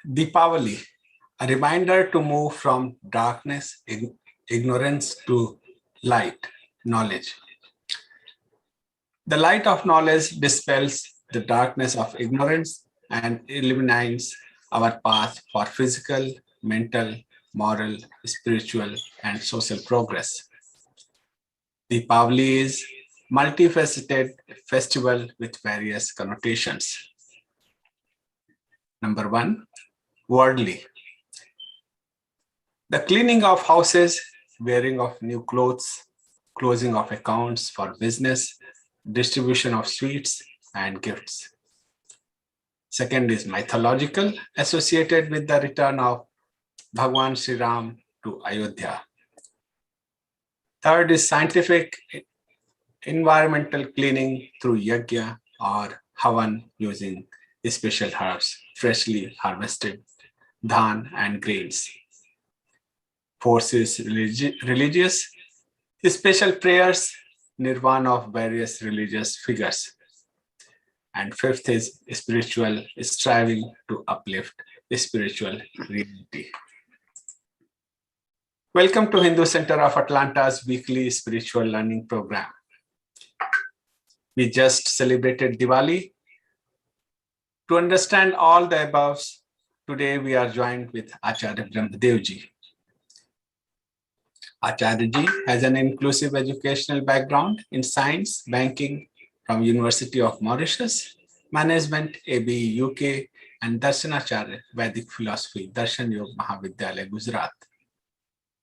Deepawali, a reminder to move from darkness, ignorance to light, knowledge. The light of knowledge dispels the darkness of ignorance and illuminates our path for physical, mental, moral, spiritual, and social progress. Deepavali is multifaceted festival with various connotations. Number one, worldly. The cleaning of houses, wearing of new clothes, closing of accounts for business, distribution of sweets and gifts. Second is mythological, associated with the return of Bhagwan Sri Ram to Ayodhya. Third is scientific, environmental cleaning through yajna or havan using special herbs, freshly harvested dhan and grains. Fourth is religious, special prayers, nirvana of various religious figures. And fifth is spiritual, striving to uplift spiritual reality. Welcome to Hindu Center of Atlanta's weekly spiritual learning program. We just celebrated Diwali. To understand all the above, today we are joined with Acharya Brahmadevji. Acharya has an inclusive educational background in science, banking from University of Mauritius, management, AB, UK, and Darshanacharya, Vedic philosophy, Darshan Yoga Mahavidyalaya, Gujarat,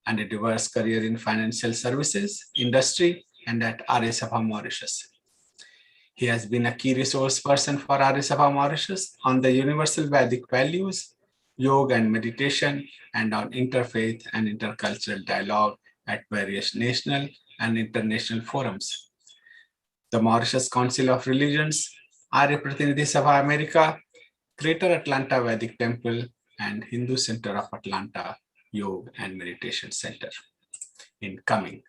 and a diverse career in financial services, industry, and at Arya Sabha Mauritius. He has been a key resource person for Arya Sabha Mauritius on the universal Vedic values, yoga and meditation, and on interfaith and intercultural dialogue at various national and international forums. The Mauritius Council of Religions, Arya Pratinidhi Sabha America, Greater Atlanta Vedic Temple, and Hindu Center of Atlanta Yoga and Meditation Center in coming.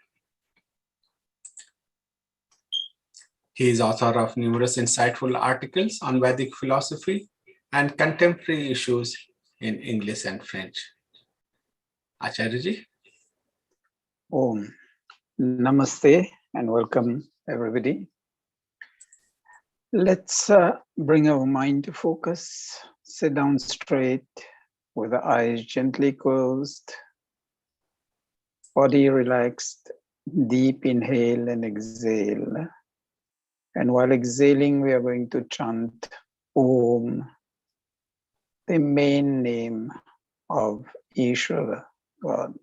He is author of numerous insightful articles on Vedic philosophy and contemporary issues in English and French. Acharya ji. Om. Namaste and welcome everybody. Let's bring our mind to focus. Sit down straight with the eyes gently closed, body relaxed, deep inhale and exhale. And while exhaling, we are going to chant Om, the main name of Ishvara, God.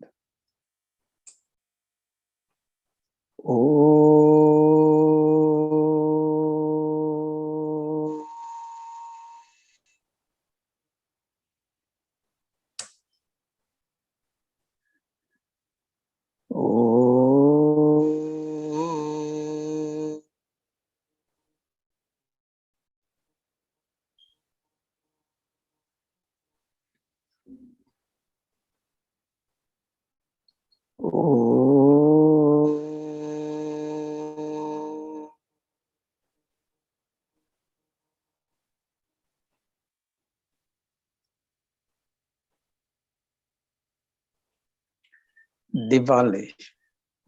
Diwali.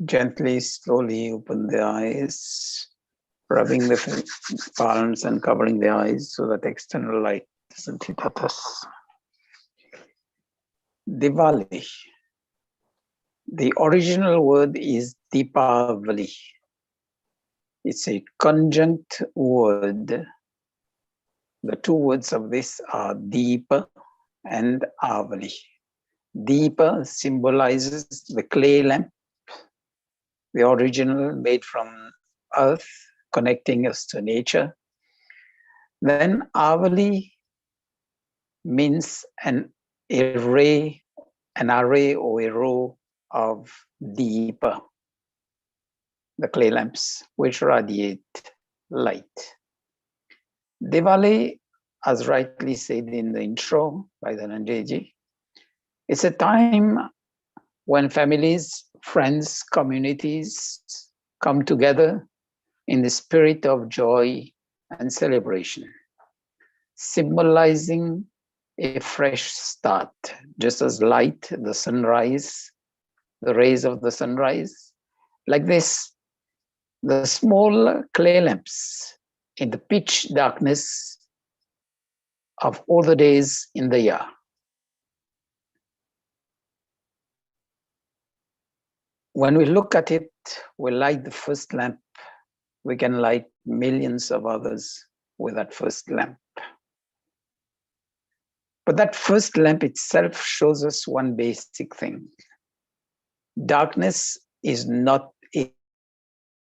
Gently, slowly open the eyes, rubbing the palms and covering the eyes so that external light doesn't hit at us. Diwali. The original word is Deepawali. It's a conjunct word. The two words of this are Deepa and Avali. Deepa symbolizes the clay lamp, the original made from earth, connecting us to nature. Then Avali means an array or a row of Deepa, the clay lamps, which radiate light. Diwali, as rightly said in the intro by Dhananjayji, it's a time when families, friends, communities come together in the spirit of joy and celebration, symbolizing a fresh start, just as light, the sunrise, the rays of the sunrise, like this, the small clay lamps in the pitch darkness of all the days in the year. When we look at it, we light the first lamp, we can light millions of others with that first lamp. But that first lamp itself shows us one basic thing. Darkness is not a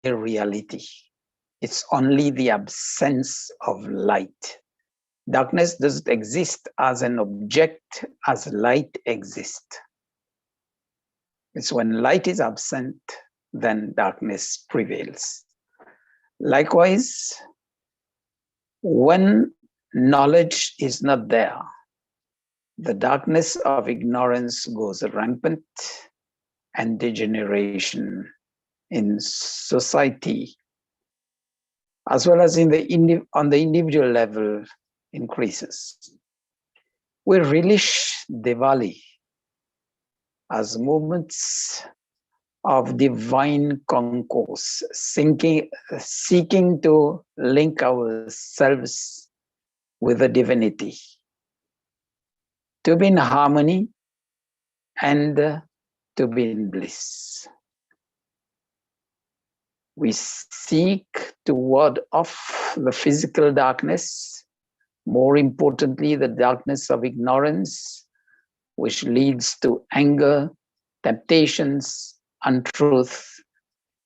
reality. It's only the absence of light. Darkness doesn't exist as an object as light exists. It's when light is absent, then darkness prevails. Likewise, when knowledge is not there, the darkness of ignorance goes rampant and degeneration in society, as well as on the individual level, increases. We relish Diwali as moments of divine concourse, seeking to link ourselves with the divinity, to be in harmony and to be in bliss. We seek to ward off the physical darkness, more importantly, the darkness of ignorance, which leads to anger, temptations, untruth,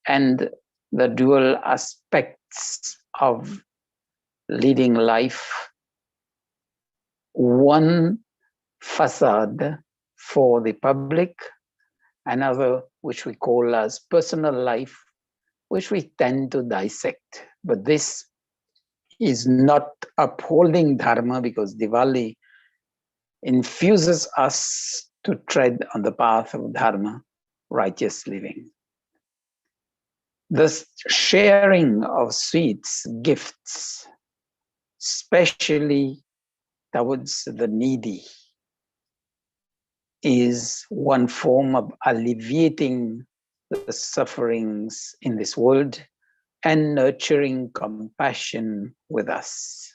and the dual aspects of leading life. One facade for the public, another which we call as personal life, which we tend to dissect. But this is not upholding Dharma, because Diwali infuses us to tread on the path of Dharma, righteous living. The sharing of sweets, gifts, especially towards the needy, is one form of alleviating the sufferings in this world and nurturing compassion with us.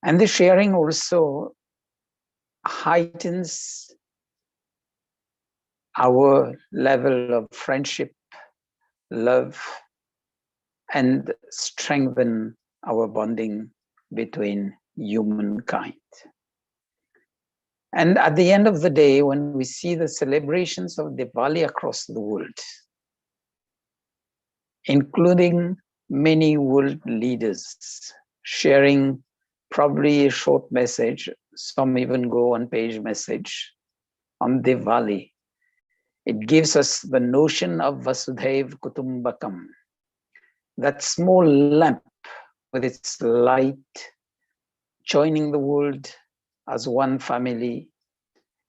And the sharing also heightens our level of friendship, love, and strengthen our bonding between humankind. And at the end of the day, when we see the celebrations of Diwali across the world, including many world leaders sharing probably a short message, some even go on page message on Diwali, it gives us the notion of Vasudhaiv Kutumbakam, that small lamp with its light joining the world as one family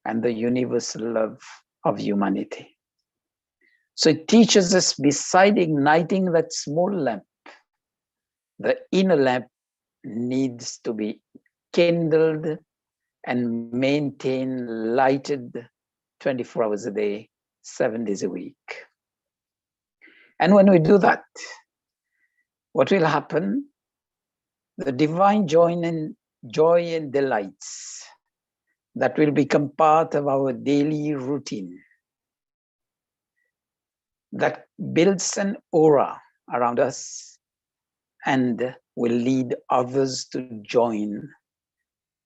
and the universal love of humanity. So it teaches us, beside igniting that small lamp, the inner lamp needs to be kindled and maintained lighted 24 hours a day, 7 days a week. And when we do that, what will happen? The divine joy and delights that will become part of our daily routine, that builds an aura around us and will lead others to join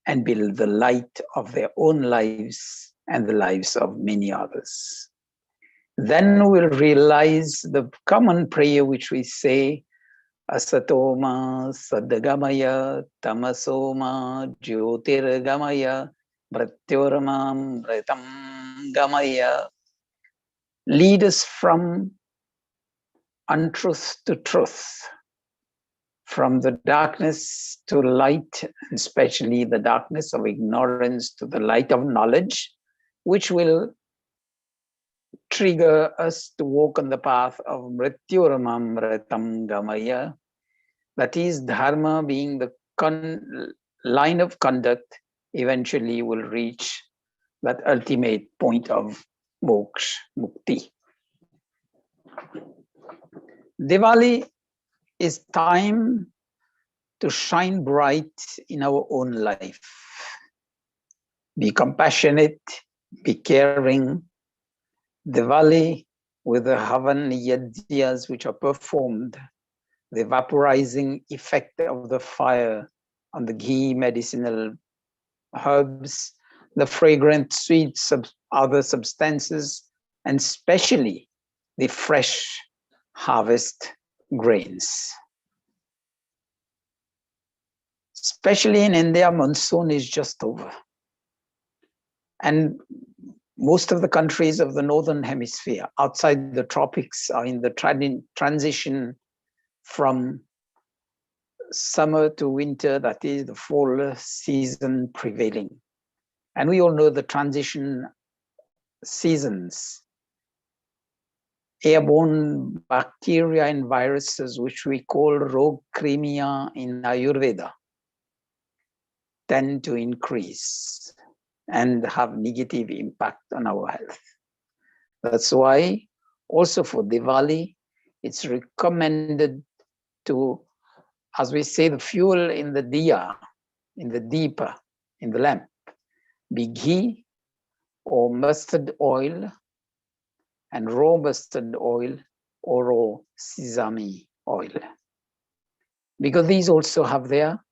and build the light of their own lives and the lives of many others. Then we'll realize the common prayer which we say, Asatoma Sadagamaya Tamasoma Jyotirgamaya Mrityorma Mritam Gamaya. Lead us from untruth to truth, from the darkness to light, and especially the darkness of ignorance to the light of knowledge, which will trigger us to walk on the path of Mrityuramamritam Gamaya, that is Dharma being the line of conduct eventually will reach that ultimate point of moksha, mukti. Diwali is time to shine bright in our own life. Be compassionate, be caring. Diwali, with the Havan Yajnas which are performed, the vaporizing effect of the fire on the ghee, medicinal herbs, the fragrant sweets of other substances, and especially the fresh harvest grains. Especially in India, monsoon is just over. And most of the countries of the Northern Hemisphere outside the tropics are in the transition from summer to winter, that is the fall season prevailing. And we all know the transition seasons. Airborne bacteria and viruses, which we call rogkrimia in Ayurveda, tend to increase and have negative impact on our health. That's why also for Diwali, it's recommended to, as we say, the fuel in the diya, in the deepa, in the lamp, be ghee or mustard oil and raw mustard oil or raw sesame oil. Because these also have their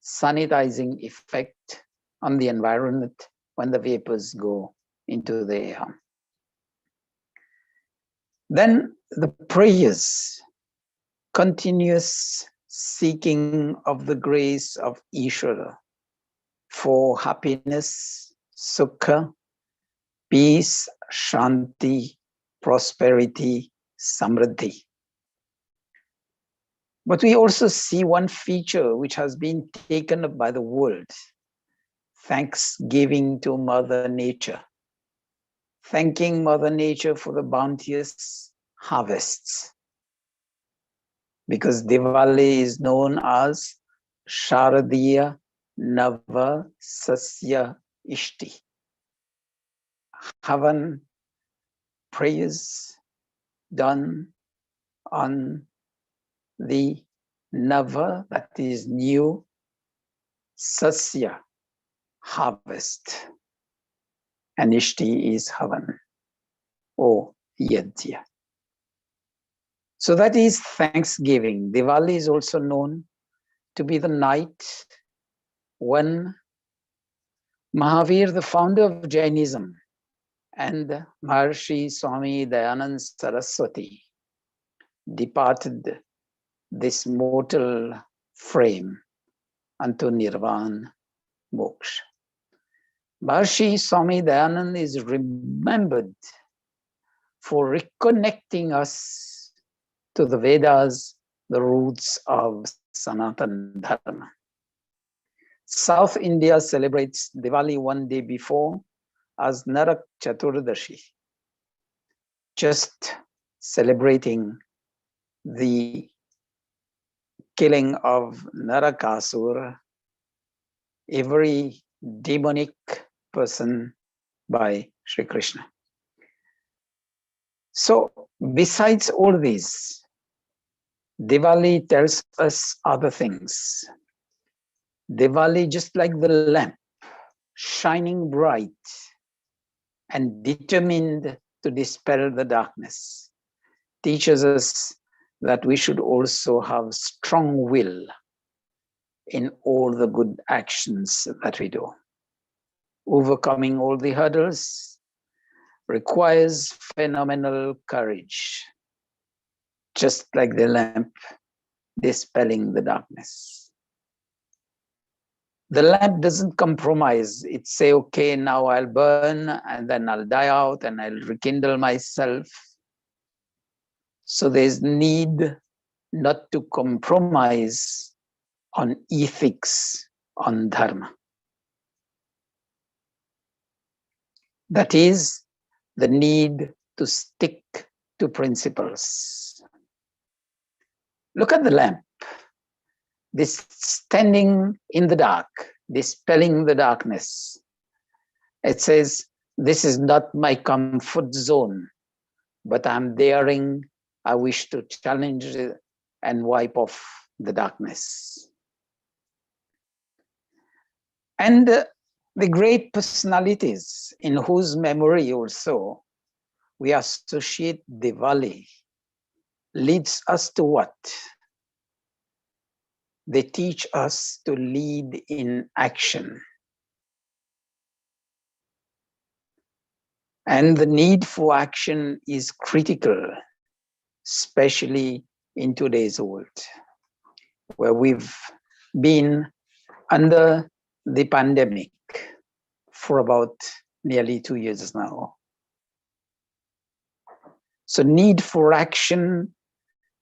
sanitizing effect on the environment when the vapors go into the air. Then the prayers, continuous seeking of the grace of Ishvara for happiness, sukha, peace, shanti, prosperity, samriddhi. But we also see one feature which has been taken up by the world: thanksgiving to Mother Nature. Thanking Mother Nature for the bounteous harvests. Because Diwali is known as Sharadiya Nava Sasya Ishti. Havan prayers done on the Nava, that is new, Sasya, harvest. And Ishti is Havan or Yajna. So that is Thanksgiving. Diwali is also known to be the night when Mahavir, the founder of Jainism, and Maharshi Swami Dayanand Saraswati departed this mortal frame unto Nirvana Moksha. Maharshi Swami Dayanand is remembered for reconnecting us to the Vedas, the roots of Sanatana Dharma. South India celebrates Diwali one day before as Narak Chaturdashi, just celebrating the killing of Narakasura, a very demonic person, by Sri Krishna. So besides all these, Diwali tells us other things. Diwali, just like the lamp, shining bright and determined to dispel the darkness, teaches us that we should also have strong will in all the good actions that we do. Overcoming all the hurdles requires phenomenal courage, just like the lamp dispelling the darkness. The lamp doesn't compromise. It say, okay, now I'll burn and then I'll die out and I'll rekindle myself. So there's need not to compromise on ethics, on dharma. That is the need to stick to principles. Look at the lamp. this standing in the dark, dispelling the darkness. It says, this is not my comfort zone, but I'm daring, I wish to challenge and wipe off the darkness. And the great personalities in whose memory also we associate Diwali leads us to what? They teach us to lead in action. And the need for action is critical, especially in today's world, where we've been under the pandemic for about nearly 2 years now. So need for action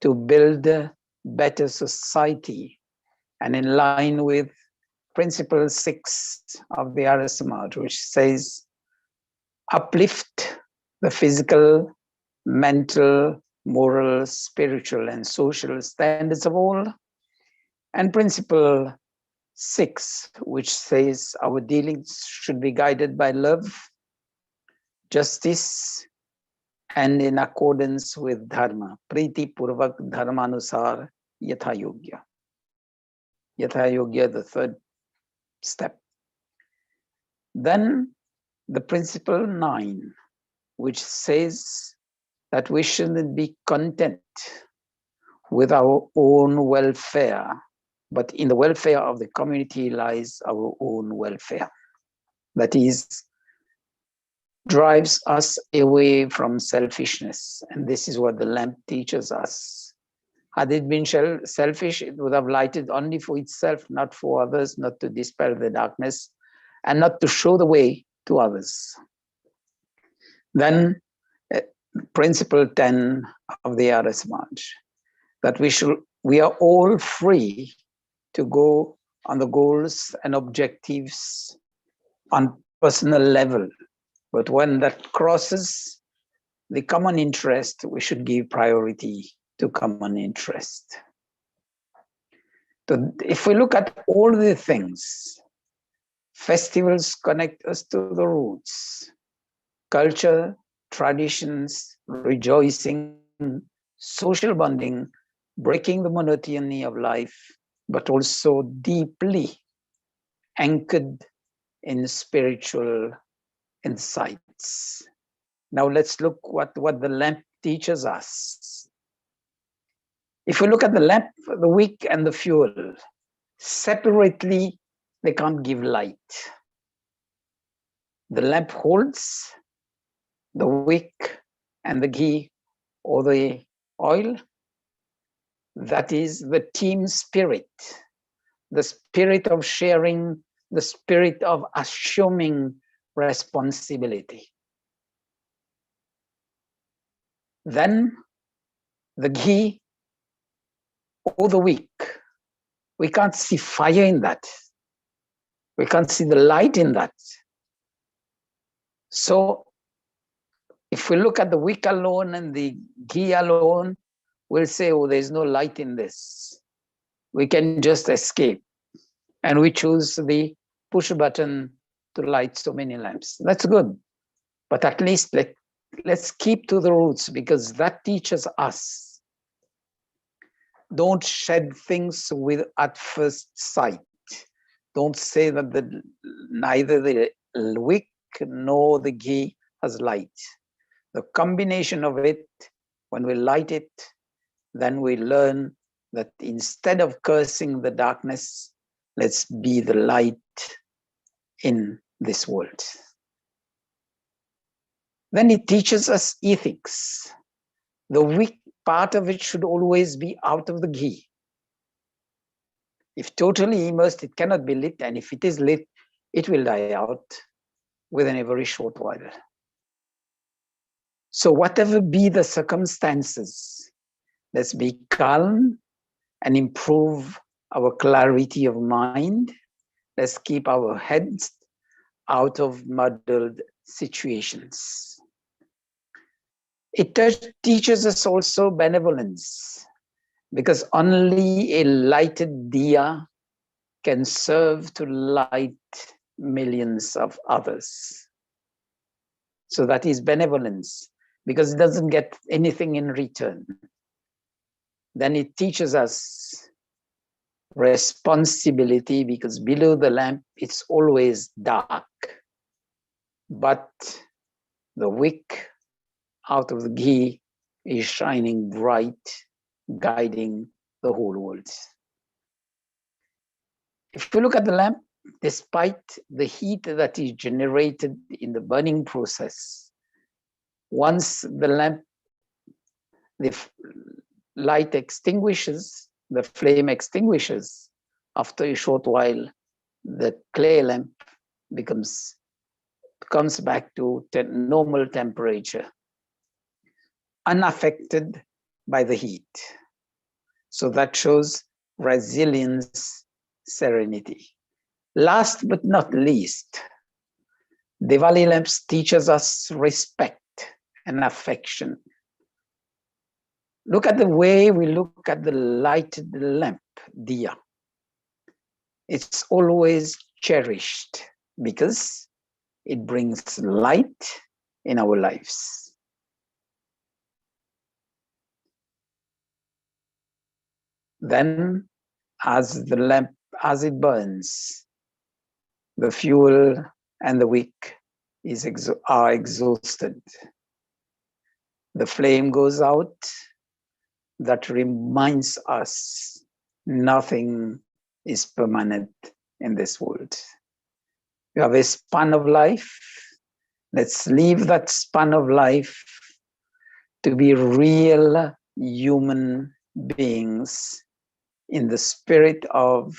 to build a better society, and in line with Principle 6 of the Arya Samaj, which says, uplift the physical, mental, moral, spiritual, and social standards of all. And Principle 6, which says our dealings should be guided by love, justice, and in accordance with dharma. Priti Purvak Dharmanusar Yatha Yogya. Yatha Yogya, the third step. Then the Principle 9, which says that we shouldn't be content with our own welfare, but in the welfare of the community lies our own welfare. That is, drives us away from selfishness. And this is what the lamp teaches us. Had it been selfish, it would have lighted only for itself, not for others, not to dispel the darkness, and not to show the way to others. Then Principle 10 of the Arya Samaj, that we are all free to go on the goals and objectives on personal level. But when that crosses the common interest, we should give priority to common interest. So if we look at all the things, festivals connect us to the roots, culture, traditions, rejoicing, social bonding, breaking the monotony of life, but also deeply anchored in spiritual insights. Now let's look what the lamp teaches us. If we look at the lamp, the wick, and the fuel, separately, they can't give light. The lamp holds the wick and the ghee or the oil. That is the team spirit, the spirit of sharing, the spirit of assuming responsibility. Then the ghee or the wick, we can't see fire in that. We can't see the light in that. So if we look at the wick alone and the ghee alone, we'll say, oh, there's no light in this. We can just escape. And we choose the push button to light so many lamps. That's good. But at least let's keep to the roots, because that teaches us. Don't shed things at first sight. Don't say that neither the wick nor the ghee has light. The combination of it, when we light it, then we learn that instead of cursing the darkness, let's be the light in this world. Then it teaches us ethics. The wick part of it should always be out of the ghee. If totally immersed, it cannot be lit, and if it is lit, it will die out within a very short while. So whatever be the circumstances, let's be calm and improve our clarity of mind. Let's keep our heads out of muddled situations. It teaches us also benevolence. because only a lighted diya can serve to light millions of others. So that is benevolence, because it doesn't get anything in return. Then it teaches us responsibility, because below the lamp it's always dark, but the wick out of the ghee is shining bright, guiding the whole world. If you look at the lamp, despite the heat that is generated in the burning process, once the lamp, the light extinguishes, the flame extinguishes, after a short while, the clay lamp comes back to normal temperature, unaffected by the heat. So that shows resilience, serenity. Last but not least, Diwali lamps teaches us respect and affection. Look at the way we look at the lighted lamp, diya. It's always cherished because it brings light in our lives. Then, as the lamp, as it burns, the fuel and the wick are exhausted. The flame goes out. That reminds us nothing is permanent in this world. You have a span of life. Let's leave that span of life to be real human beings in the spirit of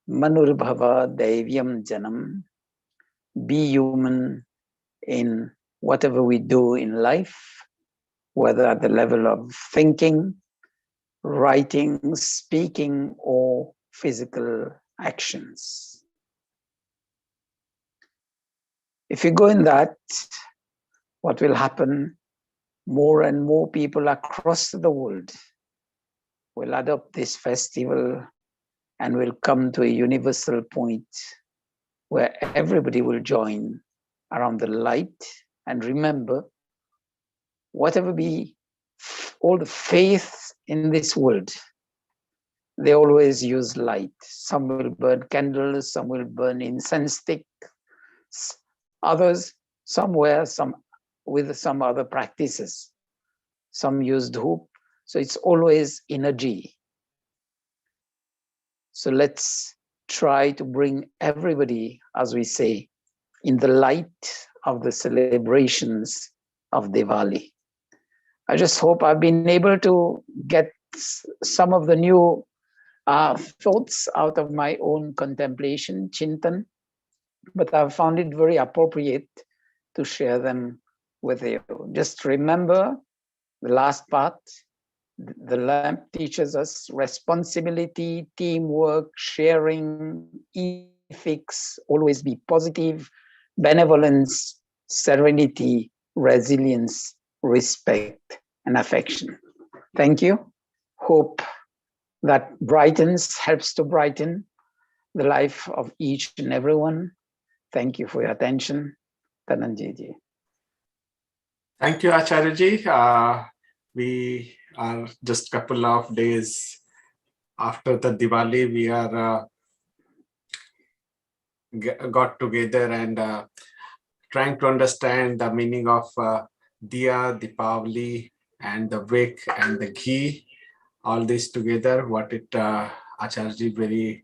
Manurbhava Devyam Janam. Be human in whatever we do in life, whether at the level of thinking, writing, speaking, or physical actions. If you go in that, what will happen? More and more people across the world will adopt this festival and will come to a universal point where everybody will join around the light. And remember, whatever be all the faith in this world, they always use light. Some will burn candles, some will burn incense stick, others somewhere, some with some other practices. Some used hoop, so it's always energy. So let's try to bring everybody, as we say, in the light of the celebrations of Diwali. I just hope I've been able to get some of the new thoughts out of my own contemplation, Chintan, but I've found it very appropriate to share them with you. Just remember the last part. The lamp teaches us responsibility, teamwork, sharing, ethics, always be positive, benevolence, serenity, resilience, respect, and affection. Thank you. Hope that helps to brighten the life of each and everyone. Thank you for your attention. Dhananjay. Thank you, Acharya-ji. We are just a couple of days after the Diwali. We are got together and trying to understand the meaning of Diya, Deepawali, and the wick and the ghee. All this together, what it Acharya-ji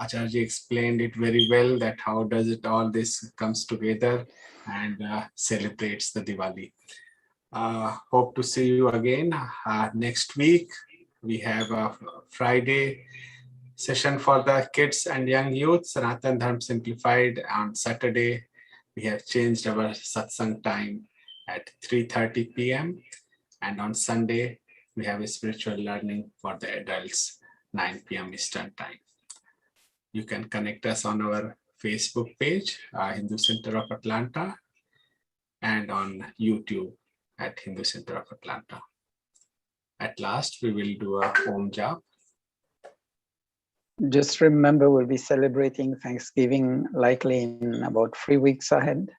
Acharya explained it very well, that how does it all this comes together and celebrates the Diwali. Hope to see you again next week. We have a Friday session for the kids and young youth, Sanatan Dharma Simplified. On Saturday, we have changed our satsang time at 3:30 p.m. And on Sunday, we have a spiritual learning for the adults, 9 p.m. Eastern Time. You can connect us on our Facebook page, Hindu Center of Atlanta, and on YouTube at Hindu Center of Atlanta. At last, we will do a Om Jap. Just remember, we'll be celebrating Thanksgiving likely in about 3 weeks ahead.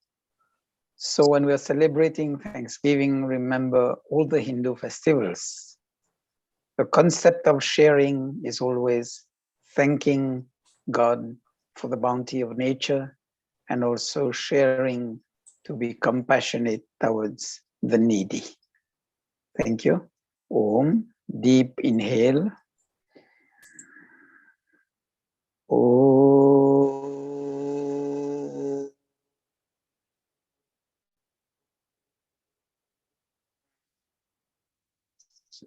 So when we're celebrating Thanksgiving, remember all the Hindu festivals. The concept of sharing is always thanking God for the bounty of nature and also sharing to be compassionate towards the needy. Thank you. Om. Deep inhale. Om.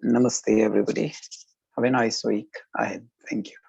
Namaste, everybody. Have a nice week ahead. Thank you.